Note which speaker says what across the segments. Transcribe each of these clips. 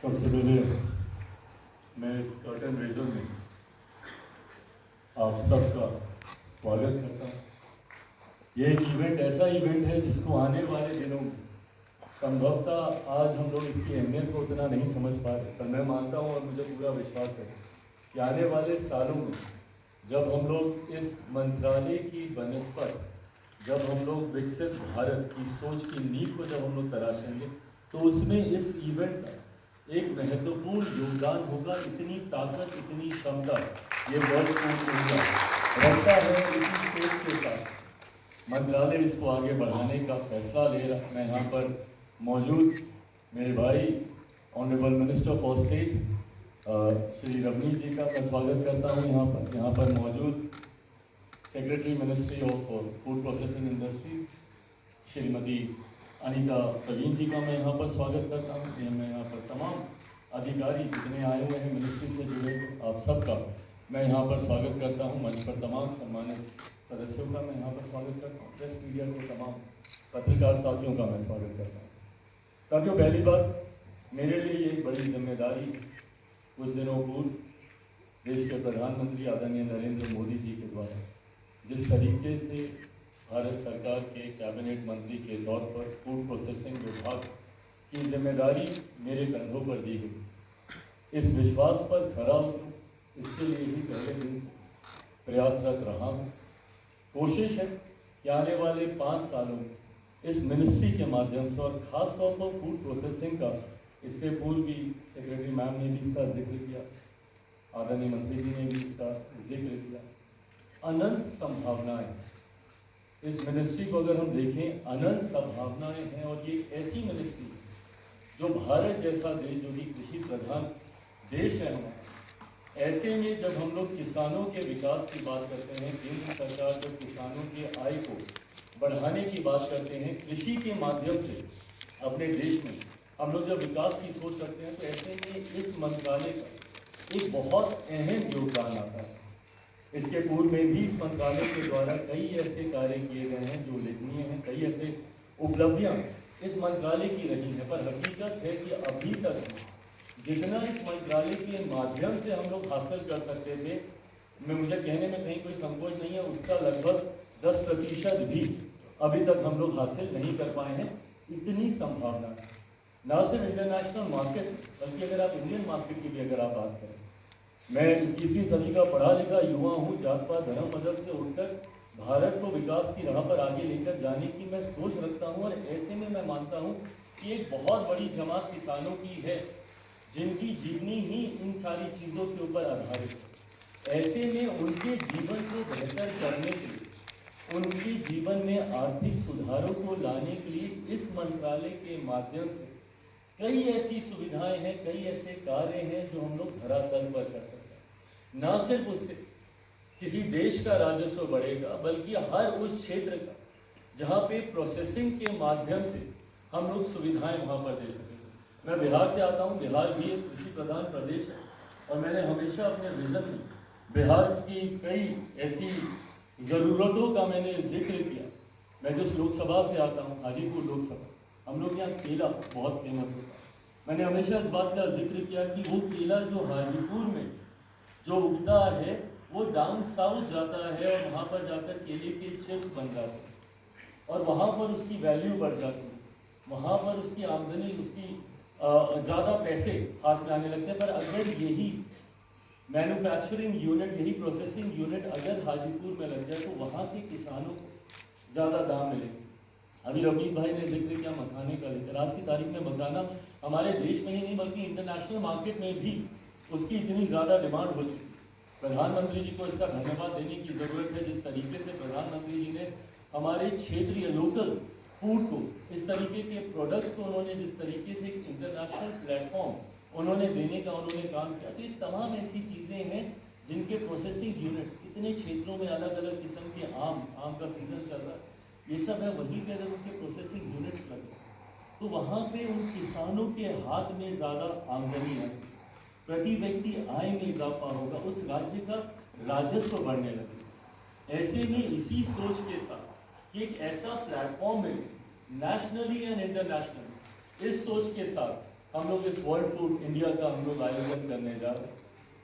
Speaker 1: सबसे पहले मैं इस कर्टन रेजर में आप सबका स्वागत करता हूँ। ये एक इवेंट ऐसा इवेंट है जिसको आने वाले दिनों में संभवतः आज हम लोग इसकी अहमियत को उतना नहीं समझ पा रहे, पर मैं मानता हूँ और मुझे पूरा विश्वास है कि आने वाले सालों में जब हम लोग इस मंत्रालय की बनस्पत, जब हम लोग विकसित भारत की सोच की नींव को जब हम लोग तराशेंगे तो उसमें इस इवेंट का एक महत्वपूर्ण योगदान होगा। इतनी ताकत, इतनी क्षमता ये वर्ल्ड फूड ऊर्जा रखता है। इसी सोच के साथ मंत्रालय इसको आगे बढ़ाने का फैसला ले रहा। मैं यहाँ पर मौजूद मेरे भाई honourable minister for state Shri Ravneet ji का मैं स्वागत करता हूँ। यहाँ पर मौजूद secretary ministry of food processing industries Shrimati Anita Praveen ji का मैं यहाँ पर स्वागत करता हूँ। मैं यहाँ पर तमाम अधिकारी जितने आए हुए हैं मिनिस्ट्री से जुड़े हुए आप सबका मैं यहाँ पर स्वागत करता हूँ। मंच पर तमाम सम्मानित सदस्यों का मैं यहाँ पर स्वागत करता हूँ। प्रेस मीडिया के तमाम पत्रकार साथियों का मैं स्वागत करता हूँ। साथियों, पहली बात, मेरे लिए एक बड़ी जिम्मेदारी कुछ दिनों पूर्व देश के प्रधानमंत्री आदरणीय नरेंद्र मोदी जी के द्वारा जिस तरीके से भारत सरकार के कैबिनेट मंत्री के तौर पर फूड प्रोसेसिंग विभाग की जिम्मेदारी मेरे कंधों पर दी गई, इस विश्वास पर खरा उतरूं, इसके लिए ही पहले दिन से प्रयासरत रहा हूँ। कोशिश है कि आने वाले 5 सालों में इस मिनिस्ट्री के माध्यम से और ख़ास तौर पर फूड प्रोसेसिंग का, इससे पूर्व भी सेक्रेटरी मैम ने भी इसका जिक्र किया, आदरणीय मंत्री जी ने भी इसका जिक्र किया, अनंत संभावनाएं इस मिनिस्ट्री को अगर हम देखें, अनंत संभावनाएं हैं। और ये ऐसी मिनिस्ट्री जो भारत जैसा देश, जो कि कृषि प्रधान देश है हमारा, ऐसे में जब हम लोग किसानों के विकास की बात करते हैं, केंद्र सरकार जब किसानों की आय को बढ़ाने की बात करते हैं कृषि के माध्यम से अपने देश में, हम लोग जब विकास की सोच रखते हैं तो ऐसे में इस मंत्रालय का एक बहुत अहम योगदान आता है। इसके पूर्व में भी इस मंत्रालय के द्वारा कई ऐसे कार्य किए गए हैं जो उल्लेखनीय हैं, कई ऐसे उपलब्धियां इस मंत्रालय की रही हैं। पर हकीकत है कि अभी तक जितना इस मंत्रालय के माध्यम से हम लोग हासिल कर सकते थे, मुझे कहने में कहीं कोई संकोच नहीं है, उसका लगभग 10% भी अभी तक हम लोग हासिल नहीं कर पाए हैं। इतनी संभावना ना सिर्फ इंटरनेशनल मार्केट, बल्कि अगर आप इंडियन मार्केट की भी अगर आप बात करें, मैं 21वीं सदी का पढ़ा लिखा युवा हूँ। जात पात धर्म मजहब से उठकर भारत को विकास की राह पर आगे लेकर जाने की मैं सोच रखता हूँ। और ऐसे में मैं मानता हूँ कि एक बहुत बड़ी जमात किसानों की है जिनकी जीवनी ही इन सारी चीज़ों के ऊपर आधारित है। ऐसे में उनके जीवन को बेहतर करने के लिए, उनके जीवन में आर्थिक सुधारों को लाने के लिए इस मंत्रालय के माध्यम से कई ऐसी सुविधाएं हैं, कई ऐसे कार्य हैं जो हम लोग धरातल पर कर सकते हैं। ना सिर्फ उससे किसी देश का राजस्व बढ़ेगा, बल्कि हर उस क्षेत्र का जहाँ पे प्रोसेसिंग के माध्यम से हम लोग सुविधाएं वहाँ पर दे सकेंगे। मैं बिहार से आता हूँ। बिहार भी एक कृषि प्रधान प्रदेश है और मैंने हमेशा अपने विजन में बिहार की कई ऐसी ज़रूरतों का मैंने जिक्र किया। मैं जिस लोकसभा से आता हूँ, हाजीपुर लोकसभा, हम लोग यहाँ केला बहुत फेमस होता है। मैंने हमेशा इस बात का जिक्र किया कि वो केला जो हाजीपुर में जो उगता है वो डाउन साउथ जाता है और वहाँ पर जाकर केले के चिप्स बन जाते हैं और वहाँ पर उसकी वैल्यू बढ़ जाती है, वहाँ पर उसकी आमदनी, उसकी ज़्यादा पैसे हाथ में आने लगते हैं। पर अगर यही मैन्युफैक्चरिंग यूनिट, यही प्रोसेसिंग यूनिट अगर हाजीपुर में लग जाए तो वहाँ के किसानों को ज़्यादा दाम मिलेंगे। अभी रवनीत भाई ने जिक्र किया मखाने का लेकर। आज की तारीख में मखाना हमारे देश में ही नहीं बल्कि इंटरनेशनल मार्केट में भी उसकी इतनी ज़्यादा डिमांड हो चुकी है। प्रधानमंत्री जी को इसका धन्यवाद देने की ज़रूरत है। जिस तरीके से प्रधानमंत्री जी ने हमारे क्षेत्रीय लोकल फूड को, इस तरीके के प्रोडक्ट्स को उन्होंने जिस तरीके से एक इंटरनेशनल प्लेटफॉर्म उन्होंने देने का उन्होंने काम किया, तो ये तमाम ऐसी चीज़ें हैं जिनके प्रोसेसिंग यूनिट्स इतने क्षेत्रों में अलग अलग किस्म के आम का सीज़न चल रहा है, ये सब है। वहीं पे अगर उनके प्रोसेसिंग यूनिट्स लगे तो वहाँ पे उन किसानों के हाथ में ज़्यादा आमदनी है, प्रति व्यक्ति आय में इजाफा होगा, उस राज्य का राजस्व बढ़ने लगे। ऐसे में इसी सोच के साथ कि एक ऐसा प्लेटफॉर्म मिले नेशनली एंड इंटरनेशनली, इस सोच के साथ हम लोग इस वर्ल्ड फूड इंडिया का हम लोग आयोजन करने जा रहे हैं।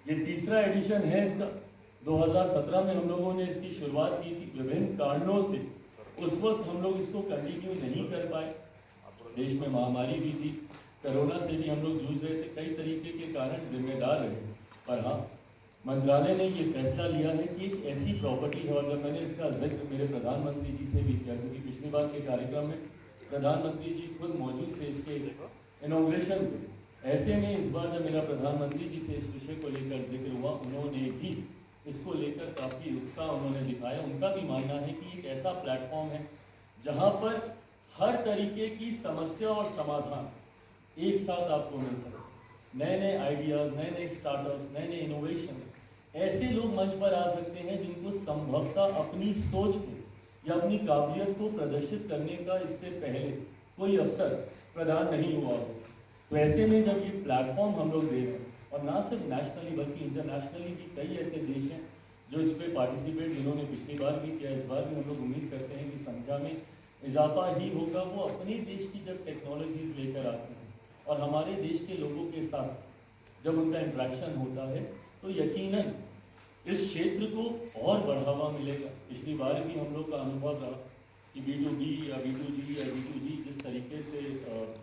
Speaker 1: ये तीसरा एडिशन है इसका। 2017 में हम लोगों ने इसकी शुरुआत की थी, विभिन्न कारणों से उस वक्त हम लोग इसको कंटिन्यू नहीं कर पाए। देश में महामारी भी थी, कोरोना से भी हम लोग जूझ रहे थे, कई तरीके के कारण जिम्मेदार रहे। पर हाँ, मंत्रालय ने ये फैसला लिया है कि एक ऐसी प्रॉपर्टी है, और जब मैंने इसका जिक्र मेरे प्रधानमंत्री जी से भी किया, क्योंकि पिछली बार के कार्यक्रम में प्रधानमंत्री जी खुद मौजूद थे इसके इनॉग्रेशन पे, ऐसे में इस बार जब मेरा प्रधानमंत्री जी से इस विषय को लेकर जिक्र हुआ, उन्होंने भी इसको लेकर काफ़ी उत्साह उन्होंने दिखाया। उनका भी मानना है कि एक ऐसा प्लेटफॉर्म है जहाँ पर हर तरीके की समस्या और समाधान एक साथ आपको मिल सकते, नए नए आइडियाज़, नए नए स्टार्टअप्स, नए नए इनोवेशन, ऐसे लोग मंच पर आ सकते हैं जिनको संभवतः अपनी सोच को या अपनी काबिलियत को प्रदर्शित करने का इससे पहले कोई अवसर प्रदान नहीं हुआ हो। तो ऐसे में जब ये प्लेटफॉर्म हम लोग दे रहे हैं, और ना सिर्फ नेशनली बल्कि इंटरनेशनली भी कई ऐसे देश हैं जो इस पर पार्टिसिपेट, जिन्होंने पिछली बार भी किया, इस बार भी हम लोग उम्मीद करते हैं कि संख्या में इजाफा ही होगा। वो अपने देश की जब टेक्नोलॉजीज लेकर आते हैं और हमारे देश के लोगों के साथ जब उनका इंट्रैक्शन होता है, तो यकीनन इस क्षेत्र को और बढ़ावा मिलेगा। पिछली बार भी हम लोग का अनुभव रहा कि B2B या B2G या B2G जिस तरीके से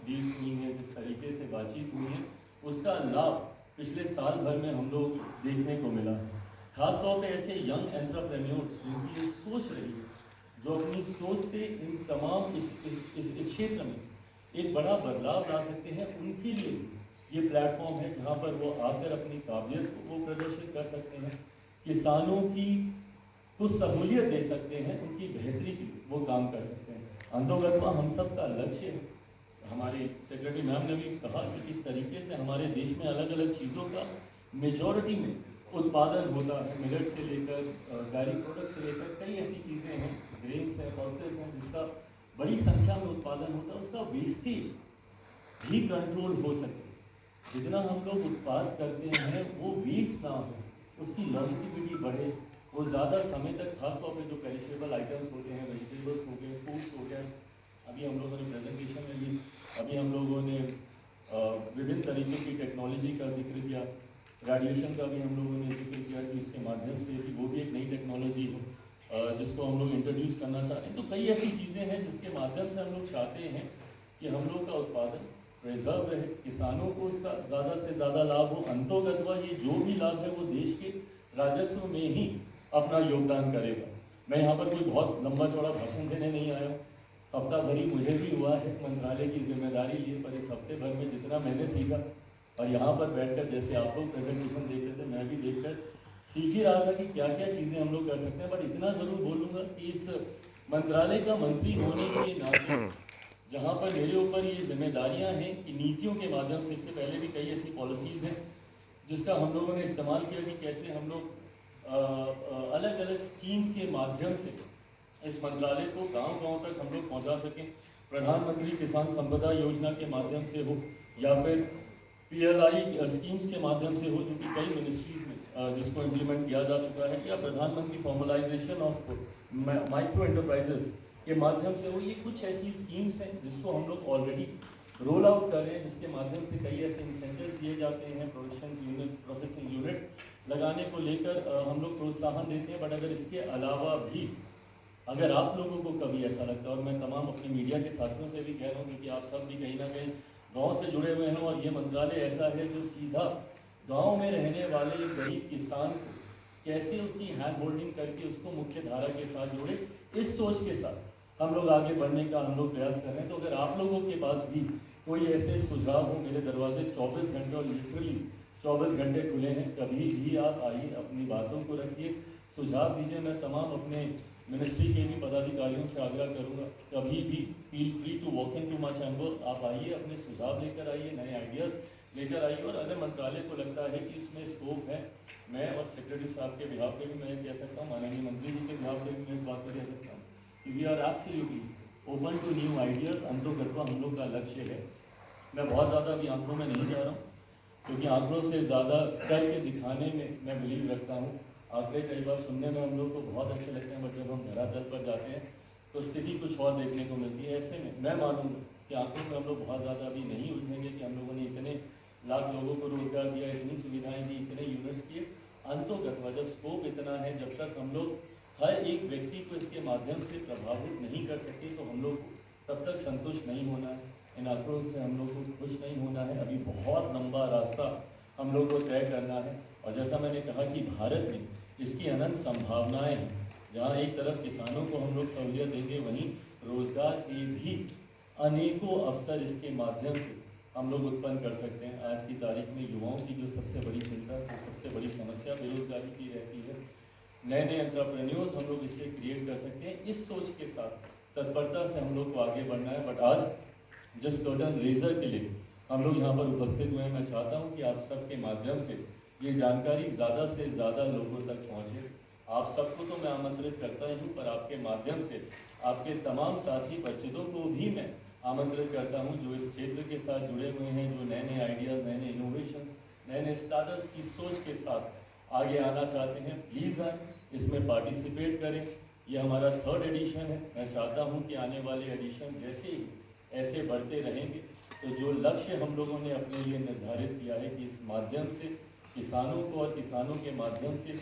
Speaker 1: डील्स हुई हैं, जिस तरीके से बातचीत हुई है, उसका लाभ पिछले साल भर में हम लोग देखने को मिला है। खासतौर पे ऐसे यंग एंटरप्रेन्योर्स जिनकी ये सोच रही है, जो अपनी सोच से इन तमाम इस क्षेत्र में एक बड़ा बदलाव ला सकते हैं, उनके लिए ये प्लेटफॉर्म है जहाँ पर वो आकर अपनी काबिलियत को वो प्रदर्शित कर सकते हैं, किसानों की कुछ सहूलियत दे सकते हैं, उनकी बेहतरी की वो काम कर सकते हैं। अंतोगत्वा हम सब का लक्ष्य है, हमारे सेक्रेटरी मैम ने भी कहा कि किस तरीके से हमारे देश में अलग अलग चीज़ों का मेजॉरिटी में उत्पादन होता है, मिलेट से लेकर डायरी प्रोडक्ट से लेकर कई ऐसी चीज़ें हैं, ग्रेन्स हैं, पल्सेस हैं, जिसका बड़ी संख्या में उत्पादन होता है, उसका वेस्टेज भी कंट्रोल हो सके। जितना हम लोग उत्पाद करते हैं वो वेस्ट ना हो, उसकी लॉन्जिविटी बढ़े, वो ज़्यादा समय तक, खासतौर पे जो पेरिशेबल आइटम्स होते हैं, वेजिटेबल्स हो गए, फ्रूट्स हो गए, अभी हम लोगों ने प्रेजेंटेशन में भी, अभी हम लोगों ने विभिन्न तरीके की टेक्नोलॉजी का जिक्र किया, रेडिएशन का भी हम लोगों ने जिक्र किया कि इसके माध्यम से भी वो भी एक नई टेक्नोलॉजी है जिसको हम लोग इंट्रोड्यूस करना चाह रहे हैं। तो कई ऐसी चीज़ें हैं जिसके माध्यम से हम लोग चाहते हैं कि हम लोग का उत्पादन रिजर्व रहे, किसानों को इसका ज़्यादा से ज़्यादा लाभ हो। अंतोगत्वा ये जो भी लाभ है वो देश के राजस्व में ही अपना योगदान करेगा। मैं यहाँ पर कोई बहुत लंबा चौड़ा भाषण देने नहीं आया, हफ्ता भरी मुझे भी हुआ है मंत्रालय की जिम्मेदारी लिए, पर इस हफ्ते भर में जितना मैंने सीखा, और यहाँ पर बैठकर जैसे आप लोग प्रेजेंटेशन देख रहे थे, मैं भी देखकर सीख ही रहा था कि क्या क्या चीज़ें हम लोग कर सकते हैं। बट इतना ज़रूर बोलूँगा कि इस मंत्रालय का मंत्री होने के नाते जहाँ पर मेरे ऊपर ये जिम्मेदारियाँ हैं कि नीतियों के माध्यम से, इससे पहले भी कई ऐसी पॉलिसीज़ हैं जिसका हम लोगों ने इस्तेमाल किया कि कैसे हम लोग अलग अलग स्कीम के माध्यम से इस मंत्रालय को गांव-गांव तक हम लोग पहुंचा सकें। प्रधानमंत्री किसान संपदा योजना के माध्यम से हो या फिर PLI स्कीम्स के माध्यम से हो, जो कि कई मिनिस्ट्रीज़ में जिसको इम्प्लीमेंट किया जा चुका है, या प्रधानमंत्री फॉर्मलाइजेशन ऑफ माइक्रो एंटरप्राइजेस के माध्यम से हो। ये कुछ ऐसी स्कीम्स हैं जिसको हम लोग ऑलरेडी रोल आउट कर रहे हैं, जिसके माध्यम से कई ऐसे इंसेंटिव्स दिए जाते हैं, प्रोसेसिंग यूनिट्स लगाने को लेकर हम लोग प्रोत्साहन देते हैं। बट अगर इसके अलावा भी अगर आप लोगों को कभी ऐसा लगता है, और मैं तमाम अपने मीडिया के साथियों से भी कह रहा हूँ क्योंकि आप सब भी कहीं ना कहीं गांव से जुड़े हुए हैं, और ये मंत्रालय ऐसा है जो सीधा गांव में रहने वाले एक गरीब किसान को कैसे उसकी हैंड होल्डिंग करके उसको मुख्य धारा के साथ जोड़े, इस सोच के साथ हम लोग आगे बढ़ने का हम लोग प्रयास कर रहे हैं। तो अगर आप लोगों के पास भी कोई ऐसे सुझाव हो, मेरे दरवाजे 24 घंटे और लिटरली 24 घंटे खुले हैं, कभी भी आप आइए, अपनी बातों को रखिए, सुझाव दीजिए। मैं तमाम अपने मिनिस्ट्री के भी पदाधिकारियों से आग्रह करूंगा, कभी भी feel free to walk into my chamber, आप आइए, अपने सुझाव लेकर आइए, नए आइडियाज़ लेकर आइए। और अगर मंत्रालय को लगता है कि इसमें स्कोप है, मैं और सेक्रेटरी साहब के बिहाफ पे भी मैं कह सकता हूँ, माननीय मंत्री जी के बिहाफ पे भी मैं इस बात को कह सकता हूँ कि we are absolutely open to new ideas. अंतोगत्वा हम लोग का लक्ष्य है, मैं बहुत ज़्यादा अभी आंकड़ों में नहीं जा रहा हूँ क्योंकि आंकड़ों से ज़्यादा करके दिखाने में मैं बिलीव रखता हूँ। आंकड़े कई बार सुनने में हम लोग को बहुत अच्छे लगते हैं, बट जब हम धरातल पर जाते हैं तो स्थिति कुछ और देखने को मिलती है। ऐसे में मैं मानूंगा कि आंकड़ों में हम लोग बहुत ज़्यादा अभी नहीं उलझेंगे कि हम लोगों ने इतने अंतोगत जब स्कोप इतना है, जब तक हम लोग हर एक व्यक्ति को इसके माध्यम से प्रभावित नहीं कर सकते तो हम लोग तब तक संतुष्ट नहीं होना है। इन आंकड़ों से हम लोग को खुश नहीं होना है। अभी बहुत लंबा रास्ता हम लोग को तय करना है। और जैसा मैंने कहा कि भारत में इसकी अनंत संभावनाएं हैं। जहाँ एक तरफ किसानों को हम लोग सहूलियत देंगे, वहीं रोजगार के भी अनेकों अवसर इसके माध्यम से हम लोग उत्पन्न कर सकते हैं। आज की तारीख में युवाओं की जो सबसे बड़ी चिंता, जो सबसे बड़ी समस्या बेरोजगारी की रहती है, नए नए एंटरप्रेन्योर्स हम लोग इससे क्रिएट कर सकते हैं। इस सोच के साथ तत्परता से हम लोग को आगे बढ़ना है। बट आज जस्ट कर्टन रेजर के लिए हम लोग यहाँ पर उपस्थित हुए हैं। मैं चाहता हूँ कि आप सबके माध्यम से ये जानकारी ज़्यादा से ज़्यादा लोगों तक पहुँचे। आप सबको तो मैं आमंत्रित करता ही हूँ, पर आपके माध्यम से आपके तमाम साथी परिचितों को भी मैं आमंत्रित करता हूँ जो इस क्षेत्र के साथ जुड़े हुए हैं, जो नए नए आइडियाज़, नए नए इनोवेशंस, नए नए स्टार्टअप्स की सोच के साथ आगे आना चाहते हैं। प्लीज़ आए, इसमें पार्टिसिपेट करें। ये हमारा 3rd एडिशन है। मैं चाहता हूँ कि आने वाले एडिशन जैसे ही ऐसे बढ़ते रहेंगे तो जो लक्ष्य हम लोगों ने अपने लिए निर्धारित किया है कि इस माध्यम से किसानों को और किसानों के माध्यम से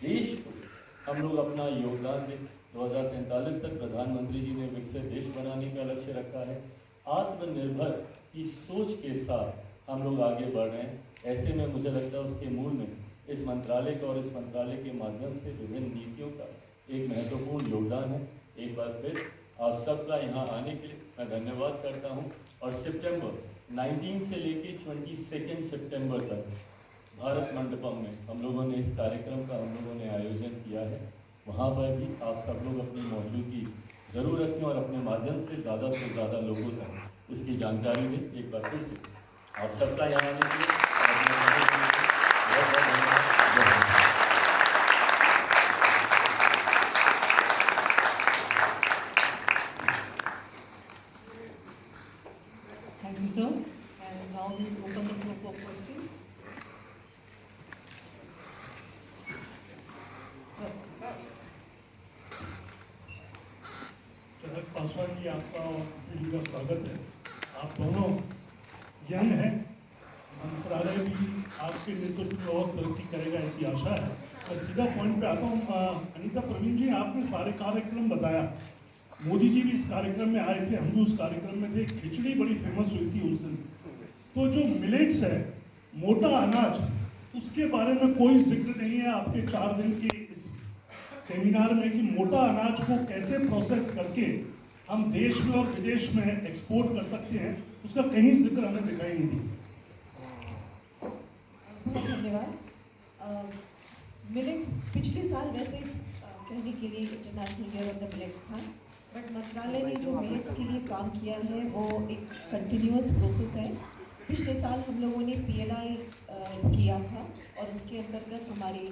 Speaker 1: देश को हम लोग अपना योगदान दें। 2047 तक प्रधानमंत्री जी ने विकसित देश बनाने का लक्ष्य रखा है। आत्मनिर्भर की सोच के साथ हम लोग आगे बढ़ रहे हैं। ऐसे में मुझे लगता है उसके मूल में इस मंत्रालय का और इस मंत्रालय के माध्यम से विभिन्न नीतियों का एक महत्वपूर्ण योगदान है। एक बार फिर आप सबका यहाँ आने के लिए मैं धन्यवाद करता हूँ। और सितंबर 19 से लेके 22 सितंबर तक भारत मंडपम में हम लोगों ने इस कार्यक्रम का हम लोगों ने आयोजन किया है। वहाँ पर भी आप सब लोग अपनी मौजूदगी ज़रूर रखें और अपने माध्यम से ज़्यादा लोगों तक इसकी जानकारी दें। एक बार फिर से आप सबका यहाँ आने के लिए बहुत बहुत धन्यवाद।
Speaker 2: Thank you, sir. And now we open the floor for questions.
Speaker 3: चरक पासवान जी, आपका और जी का स्वागत है। आप दोनों यंग हैं, मंत्रालय भी आपके नेतृत्व में और तरक्की करेगा ऐसी आशा है। मैं सीधा पॉइंट पे आता हूँ। अनीता प्रवीण जी, आपने सारे कार्यक्रम बताया। मोदी जी भी इस कार्यक्रम में आए थे, हम भी उस कार्यक्रम में थे। खिचड़ी बड़ी फेमस हुई थी उस दिन। तो जो मिलेट्स है, मोटा अनाज, उसके बारे में कोई जिक्र नहीं है आपके 4 दिन के इस सेमिनार में कि मोटा अनाज को कैसे प्रोसेस करके हम देश में और विदेश में एक्सपोर्ट कर सकते हैं, उसका कहीं जिक्र हमें दिखाई नहीं दी।
Speaker 2: बहुत धन्यवाद। मिलेट्स पिछले साल वैसे कहने के लिए international year of the millets था, बट मंत्रालय ने जो मिलेट्स के लिए काम किया है वो एक कंटिन्यूअस प्रोसेस है। पिछले साल हम लोगों ने PLI किया था और उसके अंतर्गत हमारी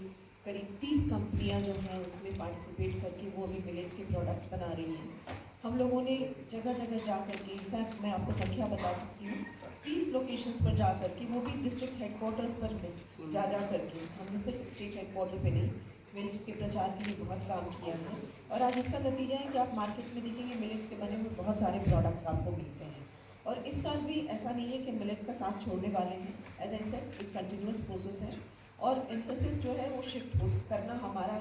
Speaker 2: करीब 30 कंपनियां जो हैं उसमें पार्टिसिपेट करके वो अभी मिलेट्स के प्रोडक्ट्स बना रही हैं। हम लोगों ने जगह जगह जा कर के, इनफैक्ट मैं आपको संख्या बता सकती हूँ, 30 लोकेशंस पर जा कर के, वो भी डिस्ट्रिक्ट हेडक्वार्टर्स पर जा करके, हमने सिर्फ स्टेट हेडक्वार्टर पे नहीं, मिलेट्स के प्रचार के लिए बहुत काम किया है। और आज इसका नतीजा है कि आप मार्केट में देखेंगे मिलेट्स के बने हुए बहुत सारे प्रोडक्ट्स आपको मिलते हैं। और इस साल भी ऐसा नहीं है कि मिलेट्स का साथ छोड़ने वाले हैं। एज आई सेड, एक कंटिन्यूअस प्रोसेस है और एम्फेसिस जो है वो शिफ्ट करना हमारा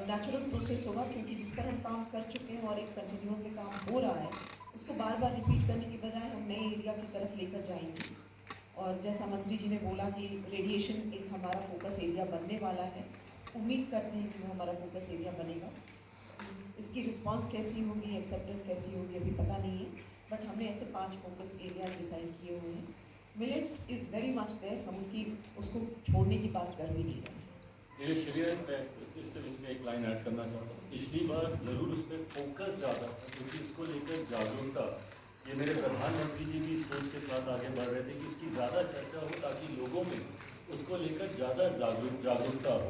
Speaker 2: नेचुरल प्रोसेस होगा, क्योंकि जिस पर हम काम कर चुके हैं और एक कंटिन्यूम पे काम हो रहा है, उसको बार बार रिपीट करने की बजाय हम नए एरिया की तरफ लेकर जाएंगे। और जैसा मंत्री जी ने बोला कि रेडिएशन एक हमारा फोकस एरिया बनने वाला है, उम्मीद करते हैं कि वो हमारा फोकस एरिया बनेगा। इसकी रिस्पांस कैसी होगी, एक्सेप्टेंस कैसी होगी, अभी पता नहीं है, बट हमने ऐसे 5 फोकस एरियाज डिसाइड किए हुए हैं। Millets is very much there, हम उसको छोड़ने की बात कर भी नहीं रहे।
Speaker 1: ये श्रेय मैं इसमें एक लाइन ऐड करना चाहता हूँ। पिछली बार ज़रूर उस पर फोकस ज़्यादा था, क्योंकि इसको लेकर जागरूकता, ये मेरे प्रधानमंत्री जी भी सोच के साथ आगे बढ़ रहे थे कि उसकी ज़्यादा चर्चा हो ताकि लोगों में उसको लेकर ज़्यादा जागरूकता हो।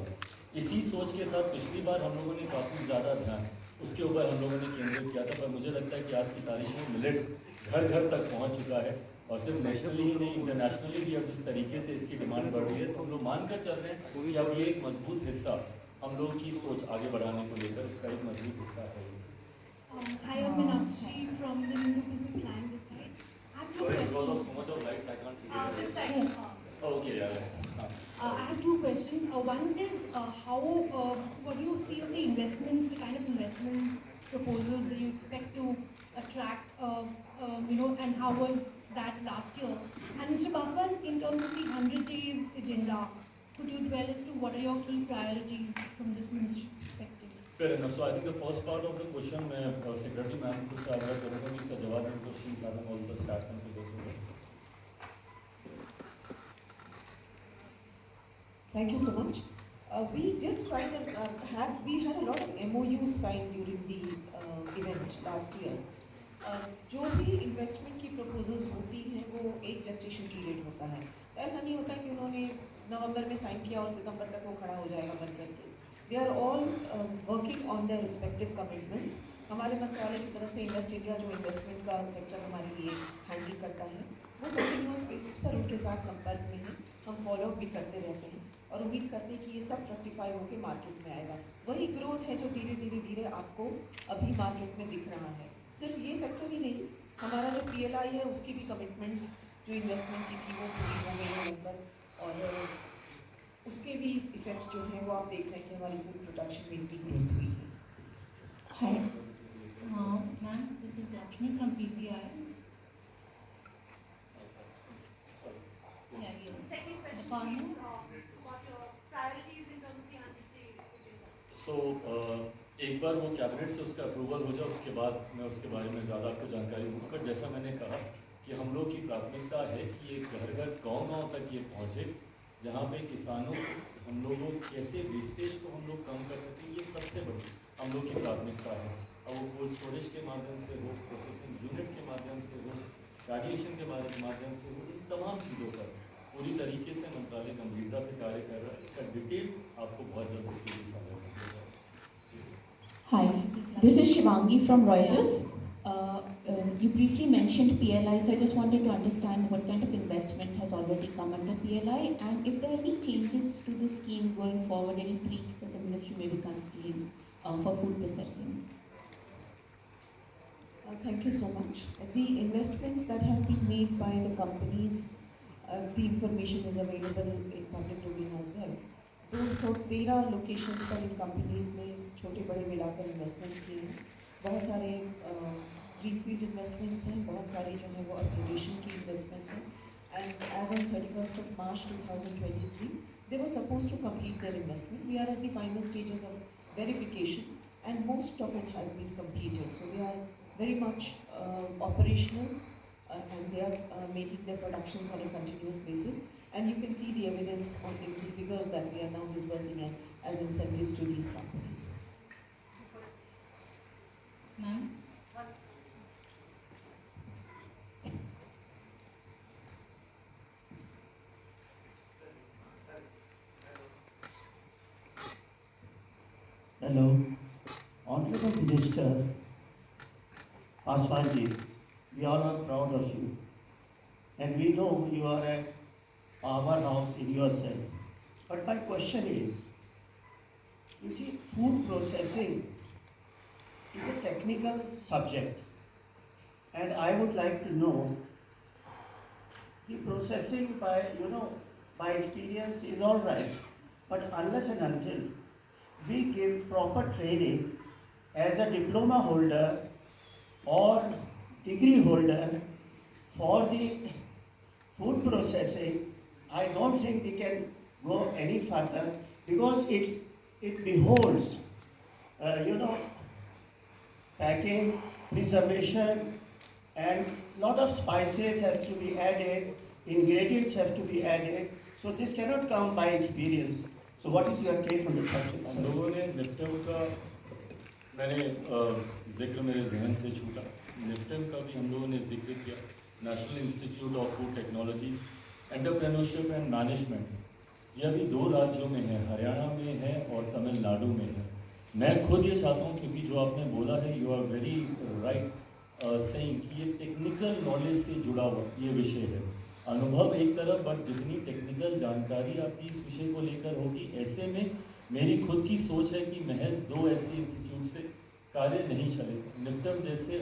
Speaker 1: इसी सोच के साथ पिछली बार हम लोगों ने काफ़ी ज़्यादा ध्यान उसके ऊपर हम लोगों ने केंद्रित किया था। पर मुझे लगता है कि आज की तारीख में मिलेट्स घर घर तक पहुँच चुका है और सिर्फ नेशनली ही नहीं, इंटरनेशनली भी अब जिस तरीके से इसकी डिमांड बढ़ रही है, तो हम लोग मान कर चल रहे हैं कि अब ये एक मजबूत हिस्सा हम लोगों की सोच आगे बढ़ाने को लेकर उसका एक मजबूत हिस्सा है।
Speaker 4: Hi, I'm Meenakshi from the Hindu Business Line this side. I have two
Speaker 1: Sorry, because of
Speaker 4: questions.
Speaker 1: so much of lights, I can't
Speaker 4: This
Speaker 1: hear you.
Speaker 4: side.
Speaker 1: Okay, yeah.
Speaker 4: I have two questions. One is what do you see of the investments, the kind of investment proposals that you expect to attract, and how was that last year? And Mr. Paswan, in terms of the 100 days agenda, could you dwell as to what are your key priorities from this ministry perspective?
Speaker 1: Fair enough. So I think the first part of the question मैं secretary ma'am को से आग्रह करूँगा कि इसका जवाब दें तो she's having all the stats and figures.
Speaker 2: Thank you so much. We did sign we had a lot of MOUs signed during the event last year. जो भी इन्वेस्टमेंट की प्रपोजल्स होती हैं वो एक जेस्टेशन पीरियड होता है. ऐसा नहीं होता कि उन्होंने नवंबर में साइन किया और सितंबर तक वो खड़ा हो जाएगा बन करके. They are all working on their respective commitments. हमारे मंत्रालय की तरफ से इन्वेस्ट इंडिया जो इन्वेस्टमेंट का सेक्टर हमारे लिए हैंडल करता है वो कंटिन्यूअस बेसिस पर उनके साथ संपर्क में है. हम फॉलोअप भी करते रहते हैं और उम्मीद करते हैं कि ये सब फ्रक्टिफाई होकर मार्केट में आएगा. वही ग्रोथ है जो धीरे आपको अभी मार्केट में दिख रहा है. सिर्फ ये सेक्टर ही नहीं, हमारा जो PLI है उसकी भी कमिटमेंट्स जो इन्वेस्टमेंट की थी वो पूरी हो गई है लगभग, और उसके भी इफेक्ट्स जो हैं वो आप देख रहे हैं कि हमारी फूड प्रोडक्शन में भी ग्रोथ हुई है.
Speaker 5: Hi, ma'am, this is Lakshmi from PTI. Yeah, yeah.
Speaker 4: Second question
Speaker 5: Upon
Speaker 4: is what your priorities in terms of the 100 days agenda?
Speaker 1: So एक बार वो कैबिनेट से उसका अप्रूवल हो जाए उसके बाद मैं उसके बारे में ज़्यादा आपको जानकारी दूँगा. बट जैसा मैंने कहा कि हम लोग की प्राथमिकता है कि ये घर घर गाँव तक ये पहुँचे जहाँ पे किसानों को हम लोगों कैसे वेस्टेज को हम लोग कम कर सकें, ये सबसे बड़ी हम लोग की प्राथमिकता है. अब वो कोल्ड स्टोरेज के माध्यम से हो, प्रोसेसिंग यूनिट के माध्यम से हो, रेडिएशन के माध्यम से हो, इन तमाम चीज़ों पर पूरी तरीके से मंत्रालय गंभीरता से कार्य कर रहा है. इसका डिटेल आपको बहुत जल्द इसके लिए साझा कर दिया जाएगा.
Speaker 5: Hi, this is Shivangi from Reuters. You briefly mentioned PLI, so I just wanted to understand what kind of investment has already come under PLI, and if there are any changes to the scheme going forward, any tweaks that the ministry may be considering for food processing.
Speaker 2: Thank you so much. The investments that have been made by the companies, the information is available in public domain as well. 213 locations पर इन companies ने छोटे बड़े मिलाकर investment किए हैं. बहुत सारे greenfield investments हैं, बहुत सारे जो है वो अपग्रेडेशन की इन्वेस्टमेंट्स हैं. And as on 31st March 2023 they were supposed to complete their investment. We are at the final stages of verification and most of it has been completed. So we are very much operational and they are making their productions on a continuous basis. And you can see the evidence on the figures that we are now disbursing as incentives to these companies.
Speaker 5: Ma'am?
Speaker 6: Hello, Honorable Minister Paswanji, we all are proud of you, and we know you are a powerhouse in yourself. But my question is, you see, food processing is a technical subject, and I would like to know the processing by experience is all right, but unless and until we give proper training as a diploma holder or degree holder for the food processing, I don't think we can go any further because it beholds, packing, preservation, and lot of spices have to be added, ingredients have to be added. So this cannot come by experience. So what is your take on the subject?
Speaker 1: हम लोगों ने NIFTEM का मैंने जिक्र मेरे जहन से छूटा. निफ्टम का भी हम लोगों ने जिक्र किया. National institute of food technology, entrepreneurship and management, ये अभी 2 राज्यों में है, हरियाणा में है और तमिलनाडु में है. मैं खुद ये चाहता हूँ क्योंकि जो आपने बोला है you are very right saying कि ये टेक्निकल नॉलेज से जुड़ा हुआ ये विषय है. अनुभव एक तरफ, बट जितनी टेक्निकल जानकारी आपकी इस विषय को लेकर होगी, ऐसे में मेरी खुद की सोच है कि महज 2 ऐसे इंस्टीट्यूट से कार्य नहीं चलेगा. निफ्टम जैसे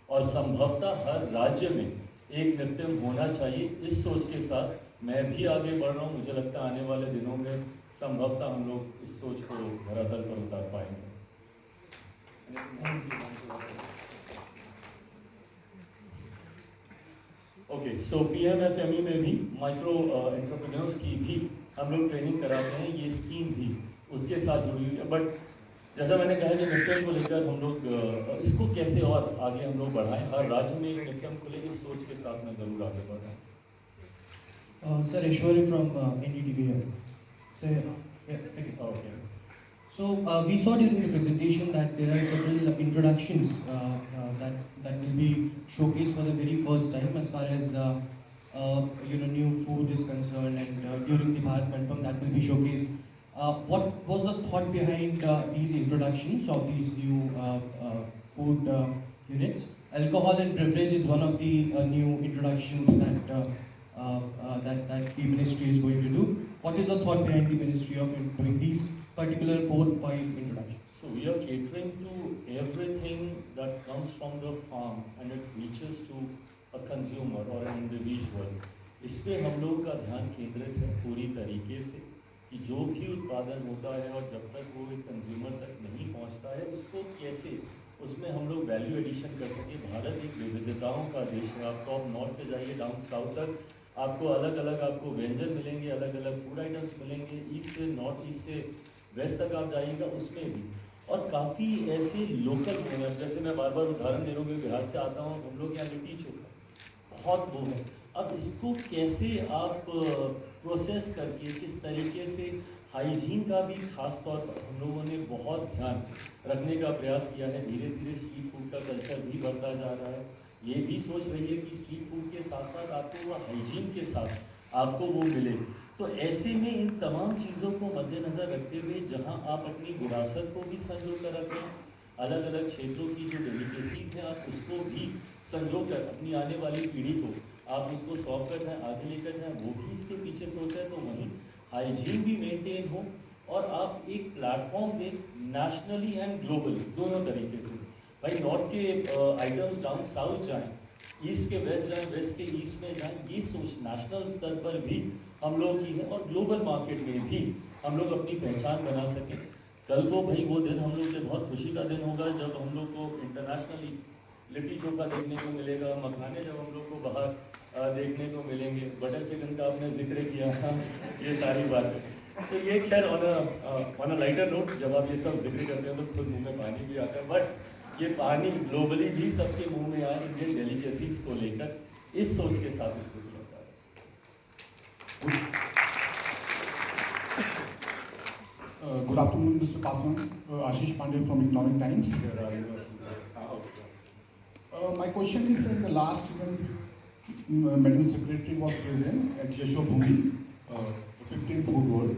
Speaker 1: और संभवतः हर राज्य में एक निफ्टम होना चाहिए. इस सोच के साथ मैं भी आगे बढ़ रहा हूँ. मुझे लगता है आने वाले दिनों में संभवतः हम लोग इस सोच को धरातल पर उतार पाएंगे। ओके, सो PMFME में भी माइक्रो एंटरप्रेन्योर्स की भी हम लोग ट्रेनिंग कराते हैं, ये स्कीम भी उसके साथ जुड़ी हुई है। बट जैसा मैंने कहा कि निफ्टम को लेकर हम लोग इसको कैसे और आगे हम लोग बढ़ाएं, हर राज्य में एक निफ्टम खुले, इस सोच के साथ मैं ज़रूर आगे बढ़ाऊँ।
Speaker 7: Sir, Ishwari from NDTV here. So, yeah, second.
Speaker 1: Okay.
Speaker 7: So we saw during the presentation that there are several introductions that will be showcased for the very first time as far as new food is concerned, and during the Bharat Mandapam that will be showcased. What was the thought behind these introductions of these new food units? Alcohol and beverage is one of the new introductions that the ministry is going to do. What is the thought behind the ministry of doing these particular 4-5 introductions?
Speaker 1: So we are catering to everything that comes from the farm and it reaches to a consumer or an individual. इस पे हम लोग का ध्यान केंद्रित है पूरी तरीके से कि जो भी उत्पादन होता है और जब तक वो एक कंज्यूमर तक नहीं पहुंचता है उसको कैसे उसमें हम लोग वैल्यू एडिशन कर सकें। भारत एक विविधताओं का देश है। आप टॉप नॉर्थ से जाइए डाउन साउथ तक, आपको अलग अलग आपको व्यंजन मिलेंगे, अलग अलग फूड आइटम्स मिलेंगे। ईस्ट से नॉर्थ, ईस्ट से वेस्ट तक आप जाइएगा उसमें भी, और काफ़ी ऐसे लोकल हैं। जैसे मैं बार बार उदाहरण दे रहा हूँ, बिहार से आता हूँ, हम लोग यहाँ लिट्टी चोखा बहुत वो है। अब इसको कैसे आप प्रोसेस करके किस तरीके से हाइजीन का भी खास तौर पर हम लोगों ने बहुत ध्यान रखने का प्रयास किया है। धीरे धीरे स्ट्रीट फूड का कल्चर भी बढ़ता जा रहा है। ये भी सोच रही है कि स्ट्रीट फूड के साथ साथ आपको वो हाइजीन के साथ आपको वो मिले। तो ऐसे में इन तमाम चीज़ों को मद्देनज़र रखते हुए जहां आप अपनी विरासत को भी संजो कर रखें, अलग अलग क्षेत्रों की जो डेलिकेसीज हैं आप उसको भी संजो कर अपनी आने वाली पीढ़ी को आप उसको सौंप कर जाएँ, आगे लेकर जाएँ, वो भी इसके पीछे सोच है। तो वहीं हाइजीन भी मेंटेन हो और आप एक प्लेटफॉर्म दें नेशनली एंड ग्लोबली दोनों तरीके से। भाई नॉर्थ के आइटम्स डाउन साउथ जाएँ, ईस्ट के वेस्ट जाएँ, वेस्ट के ईस्ट में जाएँ, ये सोच नेशनल स्तर पर भी हम लोगों की है और ग्लोबल मार्केट में भी हम लोग अपनी पहचान बना सकें। कल को भाई वो दिन हम लोग के बहुत खुशी का दिन होगा जब हम लोग को इंटरनेशनली लिट्टी चोखा देखने को मिलेगा, मखाने जब हम लोग को बाहर देखने को मिलेंगे, बटर चिकन का आपने जिक्र किया, ये सारी बातें। तो ये खैर ऑन अ लाइटर नोट जब आप ये सब जिक्र करते हैं तो खुद मुँह में पानी भी आता है। बट ये पानी ग्लोबली भी सबके मुंह में आए इंडियन डेलिकेसीज को लेकर, इस सोच के साथ इसको किया जा रहा है।
Speaker 8: Good afternoon, Mr. Paswan. Ashish Pandey from Economic Times. My question is that the last event, Madam Secretary was present at Yashobhumi, 15th Food World.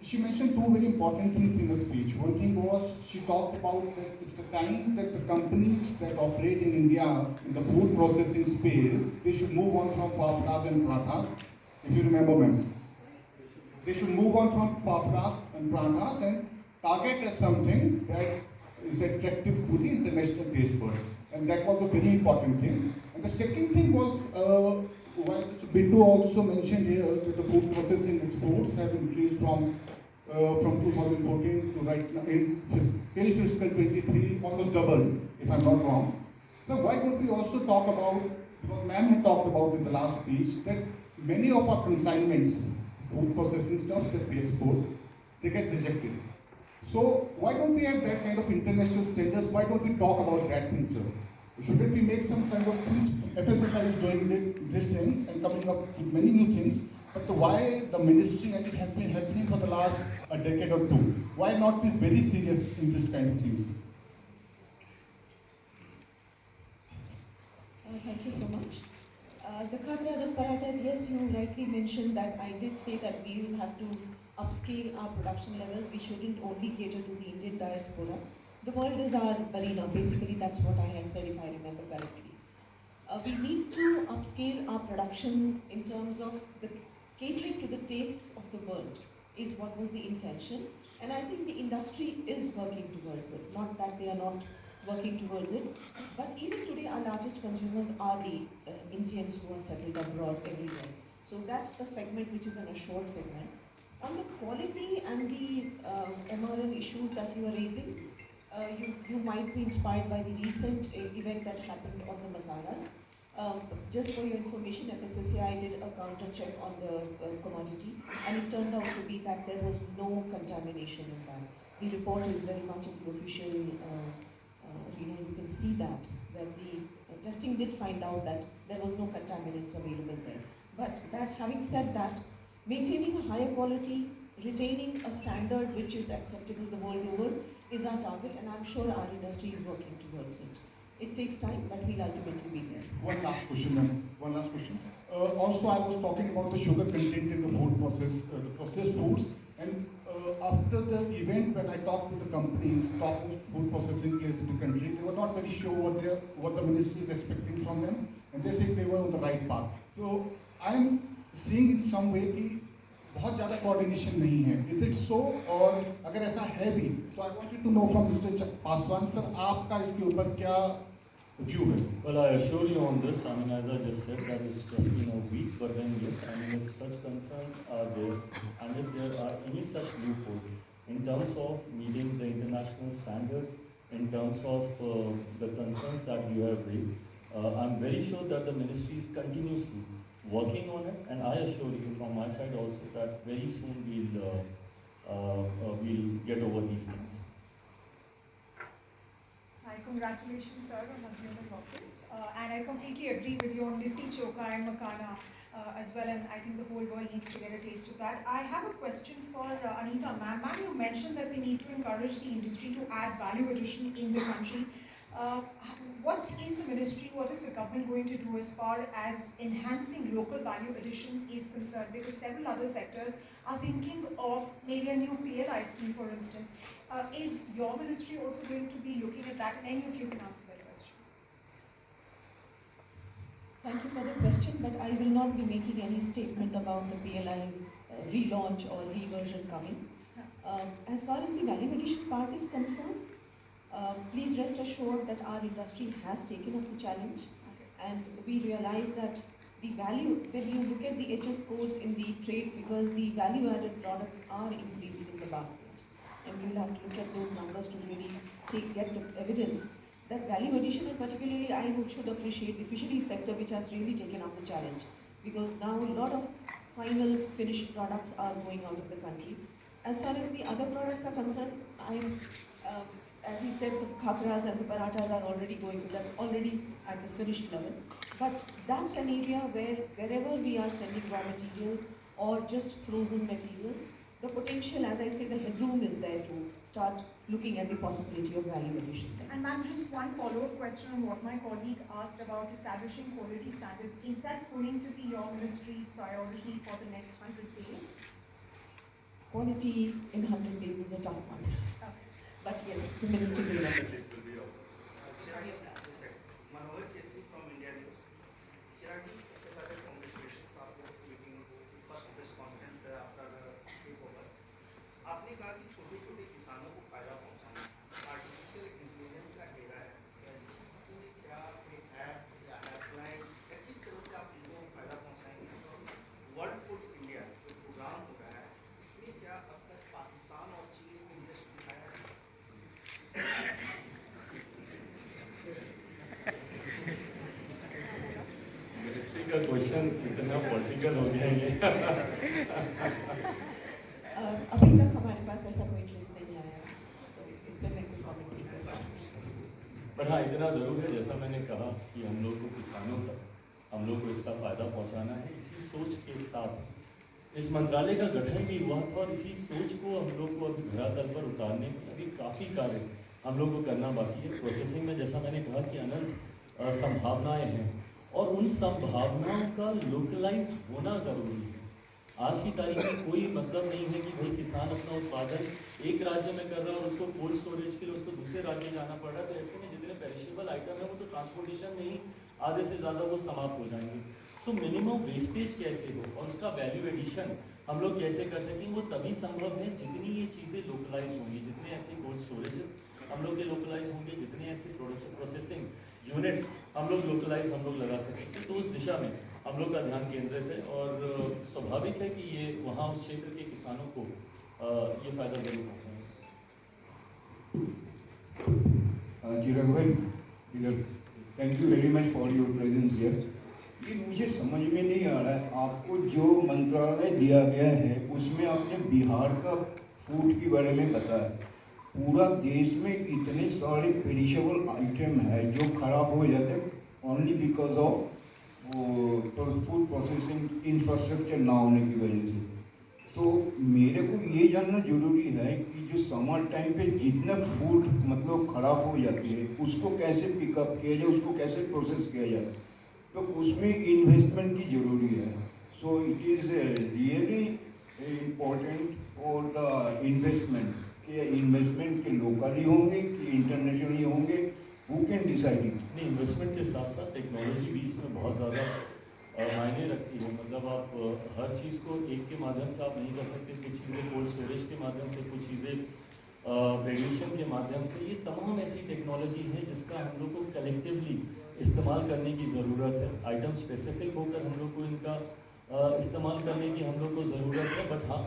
Speaker 8: She mentioned two very important things in her speech. One thing was she talked about that it's the time that the companies that operate in India in the food processing space, they should move on from fafdas and prathas, if you remember, ma'am. They should move on from fafdas and prathas and target at something that is attractive to the international taste buds. And that was a very important thing. And the second thing was, while Mr. Bindu also mentioned here that the food processing exports have increased from 2014 to right now, till fiscal 23, almost doubled, if I'm not wrong. So why don't we also talk about, because ma'am had talked about in the last speech, that many of our consignments, food processing stuff that we export, they get rejected. So why don't we have that kind of international standards? Why don't we talk about that thing, sir? Shouldn't we make some kind of things? FSSI is doing this thing and coming up with many new things. But why the ministry, and it has been happening for the last a decade or two, why not be very serious in this kind of things?
Speaker 2: Thank you so much. The khakras and parathas, yes, you rightly mentioned that I did say that we will have to upscale our production levels. We shouldn't only cater to the Indian diaspora. The world is our arena, basically that's what I had said if I remember correctly. We need to upscale our production in terms of the catering to the tastes of the world is what was the intention. And I think the industry is working towards it, not that they are not working towards it. But even today our largest consumers are the Indians who are settled abroad everywhere. So that's the segment which is an assured segment. On the quality and the MRN issues that you are raising, you might be inspired by the recent event that happened on the masalas. Just for your information, FSSAI did a counter check on the commodity, and it turned out to be that there was no contamination in that. The report is very much in the official, you can see that the testing did find out that there was no contaminants available there. But that, having said that, maintaining a higher quality, retaining a standard which is acceptable the world over is our target, and I'm sure our industry is working towards it. It takes time, but we'll ultimately be there.
Speaker 8: One last question, ma'am. One last question. Also, I was talking about the sugar content in the food process, the processed foods. And after the event, when I talked with the companies, top food processing players in the country, they were not very sure what the ministry is expecting from them, and they said they were on the right path. So I'm seeing in some way कि बहुत ज़्यादा coordination नहीं है. Is it so? और अगर ऐसा है भी, तो I wanted to know from Mr. Paswan, sir, आपका इसके ऊपर क्या view है?
Speaker 1: Well, I assure you on this, I mean, as I just said, that it's just been a week, but then yes, I mean, if such concerns are there, and if there are any such loopholes in terms of meeting the international standards, in terms of the concerns that you have raised, I'm very sure that the ministry is continuously working on it, and I assure you from my side also that very soon we'll get over these things.
Speaker 9: Hi, congratulations, sir, on assuming office. And I completely agree with you on Litti Choka and Makana as well, and I think the whole world needs to get a taste of that. I have a question for Anita, ma'am. Ma'am, you mentioned that we need to encourage the industry to add value addition in the country. What is the ministry, what is the government going to do as far as enhancing local value addition is concerned? Because several other sectors are thinking of maybe a new PLI scheme, for instance. Is your ministry also going to be looking at that? And any of you can answer that question.
Speaker 2: Thank you for the question, but I will not be making any statement about the PLI's relaunch or reversion coming. As far as the value addition part is concerned, please rest assured that our industry has taken up the challenge, and we realize that the value, when you look at the HS codes in the trade figures, the value added products are increasing in the basket. And you'll have to look at those numbers to really get the evidence that value addition, and particularly I should appreciate the fisheries sector, which has really taken up the challenge, because now a lot of final finished products are going out of the country. As far as the other products are concerned, as he said, the khakras and the parathas are already going, so that's already at the finished level. But that's an area where wherever we are sending raw material or just frozen material, the potential, as I say, the headroom is there to start looking at the possibility of value addition.
Speaker 9: And ma'am, just one follow-up question on what my colleague asked about establishing quality standards. Is that going to be your ministry's priority for the next 100 days?
Speaker 2: Quality in 100 days is a tough one.
Speaker 9: Okay.
Speaker 2: But yes, the ministry will work.
Speaker 10: Manohar Kesri from India News. Chirag ji, सबसे पहले congratulations आपको meeting first press conference है after take over. आपने कहा कि छोटे-छोटे किसानों को फायदा पहुंचाना आर्टिफिशियल इंटेलिजेंस का घेरा है. इसमें क्या एक ऐप या हेल्पलाइन या किस तरह से आप लोगों को फायदा पहुंचाएंगे? वर्ल्ड फूड इंडिया जो प्रोग्राम हो रहा है, इसमें क्या अब तक पाकिस्तान और चीन ने इंटरेस्ट दिखाया है?
Speaker 1: मिनिस्ट्री का क्वेश्चन इतना पॉलिटिकल हो गया है
Speaker 2: अभी तक हमारे पास ऐसा कोई इंटरेस्ट नहीं आया है, so इस पर मैं कोई कमेंट नहीं कर सकती.
Speaker 1: बट हाँ, इतना ज़रूर है, जैसा मैंने कहा कि हम लोग को किसानों तक हम लोग को इसका फ़ायदा पहुंचाना है. इसी सोच के साथ इस मंत्रालय का गठन भी हुआ था, और इसी सोच को हम लोग को अभी धरातल पर उतारने में अभी काफ़ी कार्य हम लोग को करना बाकी है. प्रोसेसिंग में जैसा मैंने कहा कि अनंत संभावनाएं हैं, और उन संभावनाओं का लोकलाइज्ड होना ज़रूरी है. आज की तारीख में कोई मतलब नहीं है कि भाई किसान अपना उत्पादन एक राज्य में कर रहा है और उसको कोल्ड स्टोरेज के लिए उसको दूसरे राज्य में जाना पड़ रहा है. तो ऐसे में जितने पेरिशेबल आइटम है वो तो ट्रांसपोर्टेशन में ही आधे से ज़्यादा वो समाप्त हो जाएंगे. सो मिनिमम वेस्टेज कैसे हो और उसका वैल्यू एडिशन हम लोग कैसे कर सकेंगे, वो तभी संभव है जितनी ये चीज़ें लोकलाइज होंगी, जितने ऐसे कोल्ड स्टोरेजेस हम लोग के लोकलाइज होंगे, जितने ऐसे प्रोडक्शन प्रोसेसिंग यूनिट्स हम लोग लोकलाइज हम लोग लगा सकेंगे. तो उस दिशा में हम लोग का ध्यान केंद्रित है और स्वाभाविक है कि ये वहाँ उस क्षेत्र के किसानों को ये फ़ायदा ज़रूर पहुँचेगा।
Speaker 8: चिराग भाई इधर, thank you very much for your presence here. ये मुझे समझ में नहीं आ रहा है, आपको जो मंत्रालय दिया गया है उसमें आपने बिहार का फूड के बारे में बताया। पूरा देश में इतने सारे पेरिशेबल आइटम है जो खराब हो जाते हैं only because of food processing infrastructure ना होने की वजह से। तो मेरे को ये जानना जरूरी है कि जो समर टाइम पे जितना फूड मतलब खराब हो जाती है उसको कैसे पिकअप किया जाए, उसको कैसे प्रोसेस किया जाए, तो उसमें इन्वेस्टमेंट की जरूरी है। So it is really important for the investment कि इन्वेस्टमेंट के लोकली होंगे कि इंटरनेशनली होंगे, हु कैन डिसाइड इट।
Speaker 1: नहीं, इन्वेस्टमेंट के साथ साथ टेक्नोलॉजी भी इसमें बहुत ज़्यादा मायने रखती है। मतलब आप हर चीज़ को एक के माध्यम से आप नहीं कर सकते। कुछ चीज़ें कोल्ड स्टोरेज के माध्यम से, कुछ चीज़ें रेडिएशन के माध्यम से, ये तमाम ऐसी टेक्नोलॉजी है जिसका हम लोग को कलेक्टिवली इस्तेमाल करने की ज़रूरत है। आइटम स्पेसिफिक होकर हम लोग को इनका इस्तेमाल करने की हम लोग को ज़रूरत है, बट हाँ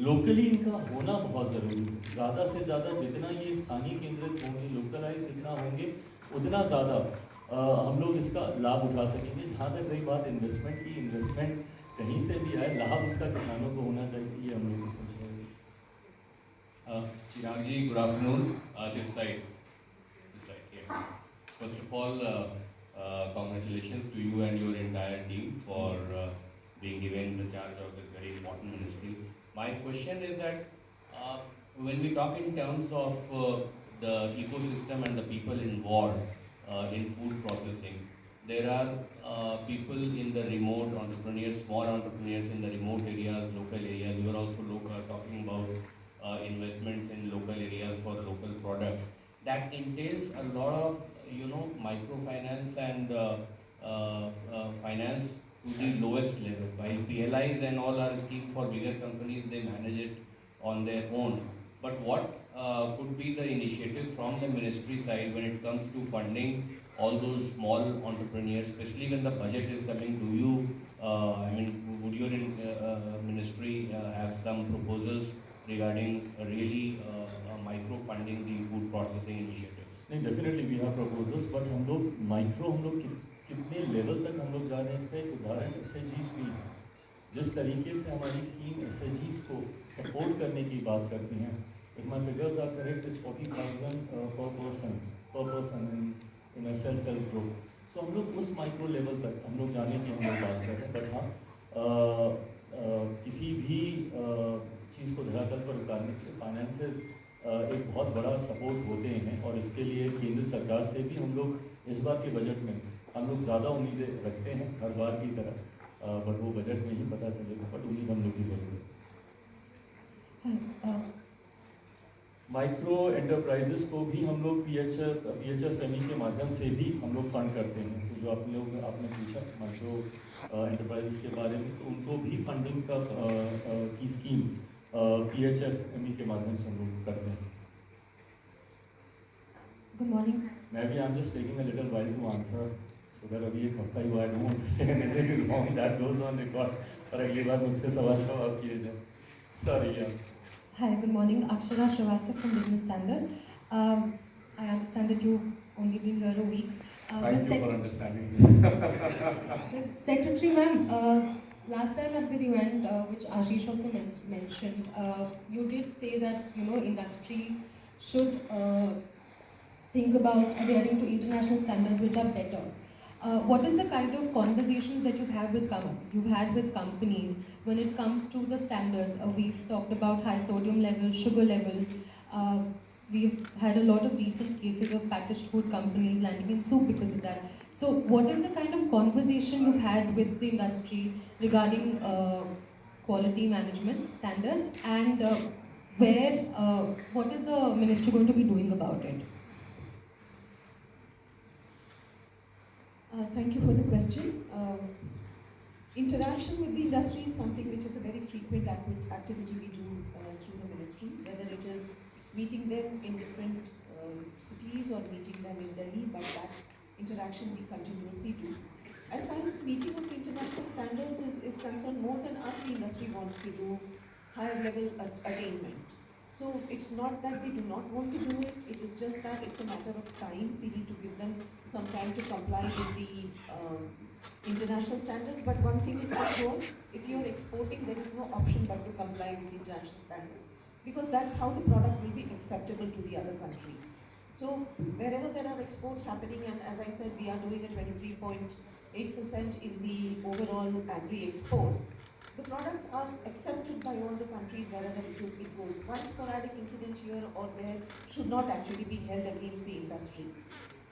Speaker 1: लोकली इनका होना बहुत ज़रूरी है। ज़्यादा से ज़्यादा जितना ये स्थानीय केंद्रित होंगे, लोकलाइज जितना होंगे, उतना ज़्यादा हम लोग इसका लाभ उठा सकेंगे। जहाँ तक रही बात इन्वेस्टमेंट की, इन्वेस्टमेंट कहीं से भी आए, लाभ उसका किसानों को होना चाहिए, ये हम लोग की सोच है।
Speaker 11: Chirag ji, good afternoon. This side here. First of all, congratulations to you and your entire team for being given the charge of this very important ministry. My question is that when we talk in terms of the ecosystem and the people involved in food processing, there are people in the remote entrepreneurs, small entrepreneurs in the remote areas, local areas. You are also talking about investments in local areas for local products. That entails a lot of microfinance and finance to the lowest level. While PLIs and all are schemes for bigger companies, they manage it on their own. But what could be the initiatives from the ministry side when it comes to funding all those small entrepreneurs, especially when the budget is coming? Do you, would your ministry have some proposals regarding really micro funding the food processing initiatives?
Speaker 1: नहीं, definitely we have proposals, but हम लोग micro कितने level तक हम लोग जा रहे हैं इसका एक उदाहरण SHGs भी है। जिस तरीके से हमारी स्कीम SHGs को सपोर्ट करने की बात करती हैं, if my figures are correct, is 40,000 पर person in a self help group. So हम लोग उस माइक्रो लेवल तक हम लोग जाने की हम लोग बात कर रहे हैं। बट हाँ, किसी भी चीज़ को धरातल पर उतारने से फाइनेंसेस एक बहुत बड़ा सपोर्ट होते हैं, और इसके लिए केंद्र सरकार से भी हम लोग इस बार के बजट में हम लोग ज़्यादा उम्मीदें रखते हैं हर बार की तरह, बट वो बजट में ही पता चलेगा, बट उम्मीद हम लोग की ज़रूरत है। माइक्रो एंटरप्राइजेस को भी हम लोग PHFME के माध्यम से भी हम लोग फंड करते हैं। तो जो आपने पूछा माइक्रो एंटरप्राइजेस के बारे में, तो उनको भी फंडिंग का की स्कीम PHFME के माध्यम से हम लोग करते हैं।
Speaker 5: Good morning.
Speaker 1: Maybe I'm just taking a little while to answer, so that अभी एक हफ्ता ही हुआ है, I don't want to say anything wrong that goes on record, पर अगली बार मुझसे सवाल जवाब किए जाए। Sorry, yeah.
Speaker 12: Hi, good morning. Akshara Srivastava from Business Standard. I understand that you've only been here a week.
Speaker 1: Thank you for understanding this.
Speaker 12: Secretary ma'am, last time at the event, which Ashish also mentioned, you did say that industry should think about adhering to international standards which are better. What is the kind of conversations that you've had with companies when it comes to the standards? We've talked about high sodium level, sugar level. We've had a lot of recent cases of packaged food companies landing in soup because of that. So what is the kind of conversation you've had with the industry regarding quality management standards, and what is the ministry going to be doing about it?
Speaker 2: Thank you for the question. Interaction with the industry is something which is a very frequent activity we do through the ministry, whether it is meeting them in different cities or meeting them in Delhi, but that interaction we continuously do. As far as meeting of international standards is concerned, more than us, the industry wants to do higher level attainment. So it's not that they do not want to do it, it is just that it's a matter of time. We need to give them some time to comply with the international standards. But one thing is for sure, if you're exporting, there is no option but to comply with the international standards, because that's how the product will be acceptable to the other country. So wherever there are exports happening, and as I said, we are doing a 23.8% in the overall agri export, the products are accepted by all the countries wherever it goes. One sporadic incident here or there should not actually be held against the industry.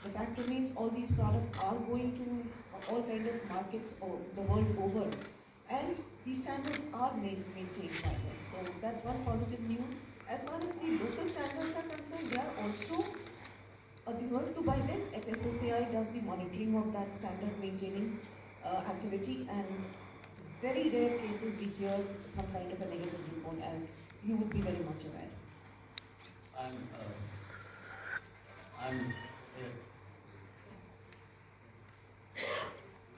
Speaker 2: The fact remains, all these products are going to all kind of markets the world over, and these standards are maintained by them. So that's one positive news. As far as the local standards are concerned, they are also adhered to by them. FSSAI does the monitoring of that standard maintaining activity, and very rare cases we hear some kind of a negative report, as you would be very much aware.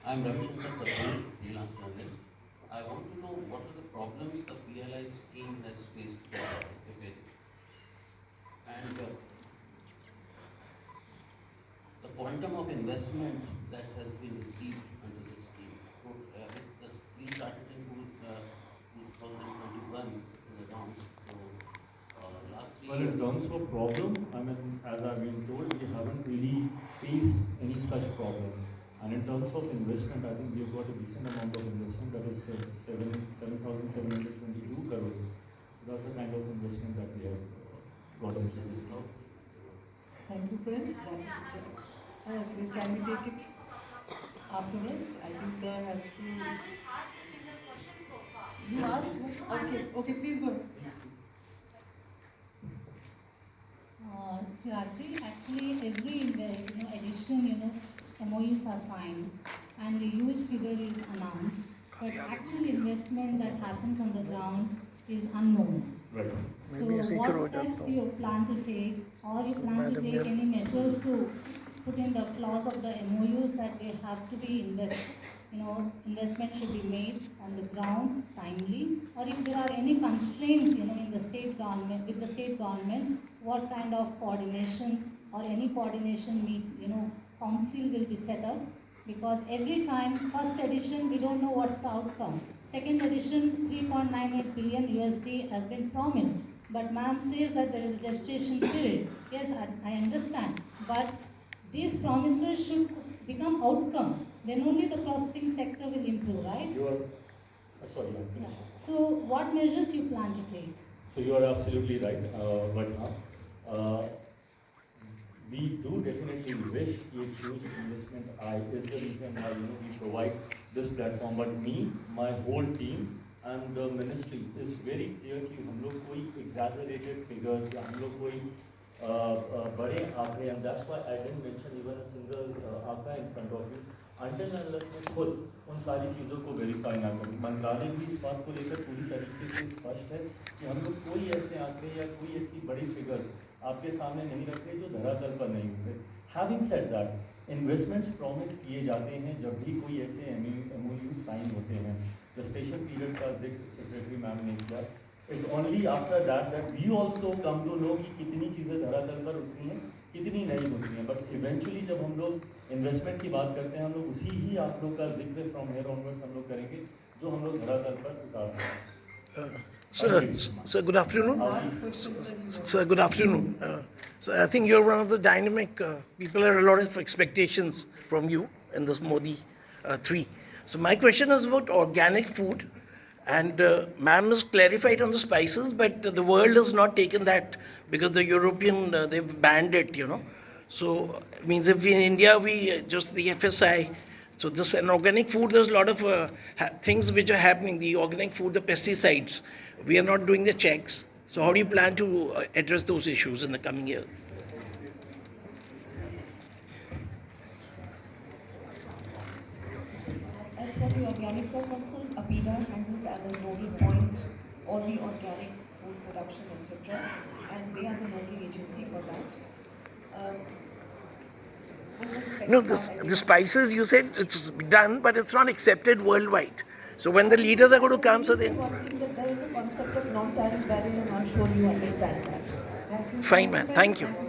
Speaker 13: I'm Ravishankar Patel, freelance journalist. I want to know what are the problems the PLI scheme has faced with it, and the quantum of investment that has been received under this scheme. We started in 2021 in the rounds. So last 3
Speaker 1: Well,
Speaker 13: years.
Speaker 1: in terms of problem, I mean, as I've been told, we haven't really faced any such problem. And in terms of investment, I think we've got a decent amount of investment, that is 7,722 crores. So that's the kind of investment that we have got into this now.
Speaker 2: Thank you, friends. Can we take it afterwards? I think sir has to. You asked? Okay, please go.
Speaker 14: Chiragji, actually every edition, MOUs are signed and the huge figure is announced, but actual investment that happens on the ground is unknown.
Speaker 1: Right.
Speaker 14: So what steps you plan to take, or you plan to take any measures to put in the clause of the MOUs that they have to be investment should be made on the ground timely, or if there are any constraints, in the state government, with the state governments, what kind of coordination or any coordination council will be set up, because every time, first edition, we don't know what's the outcome. Second edition, 3.98 billion USD has been promised, but ma'am says that there is a gestation period. Yes, I understand, but these promises should become outcomes. Then only the processing sector will improve, right?
Speaker 1: You are, sorry, I'm finished.
Speaker 14: So what measures you plan to take?
Speaker 1: So you are absolutely right, we do definitely wish a huge investment is the reason why we provide this platform. But me, my whole team and the ministry is very clear कि हम लोग कोई exaggerated figures या हम लोग कोई बड़े आंकड़े, and that's why I didn't mention even a single आंकड़ा in front of you until unless मैं खुद उन सारी चीज़ों को वेरीफाई ना करूँ. मंत्रालय भी इस बात को लेकर पूरी तरीके से स्पष्ट है कि हम लोग कोई ऐसे आंकड़े या कोई ऐसी बड़ी फिगर आपके सामने नहीं रख रहे जो धरातल पर नहीं होते. Having said that, investments promise किए जाते हैं जब भी कोई ऐसे MOU साइन होते हैं. Gestation period का जिक्र सेक्रेटरी मैम ने किया. It's only after that we also come to know कि कितनी चीज़ें धरातल पर उतनी हैं, कितनी नहीं होती हैं. बट इवेंचुअली जब हम लोग इन्वेस्टमेंट की बात करते हैं, हम लोग उसी ही आप लोग का जिक्र फ्रॉम हेयर ऑनवर्ड्स हम लोग करेंगे जो हम लोग धरातल पर उतार सकते हैं.
Speaker 15: Sir, good afternoon. Sir, good afternoon. So I think you're one of the dynamic people. Have a lot of expectations from you in this Modi 3. So my question is about organic food, and ma'am has clarified on the spices, but the world has not taken that because the European they've banned it. So it means if in India we just the FSI. So this an organic food, there's a lot of things which are happening. The organic food, the pesticides, we are not doing the checks. So how do you plan to address those issues in the coming year?
Speaker 2: As for the organics are concerned, APIDA handles as a nodal point all the organic food production, etc. And they are the nodal agency for that.
Speaker 15: No, the spices, you said it's done, but it's not accepted worldwide. So when the leaders are going to come, so they...
Speaker 2: That there is a concept of non-tariff barrier, and I'm sure you understand that.
Speaker 15: Fine, man. Thank you.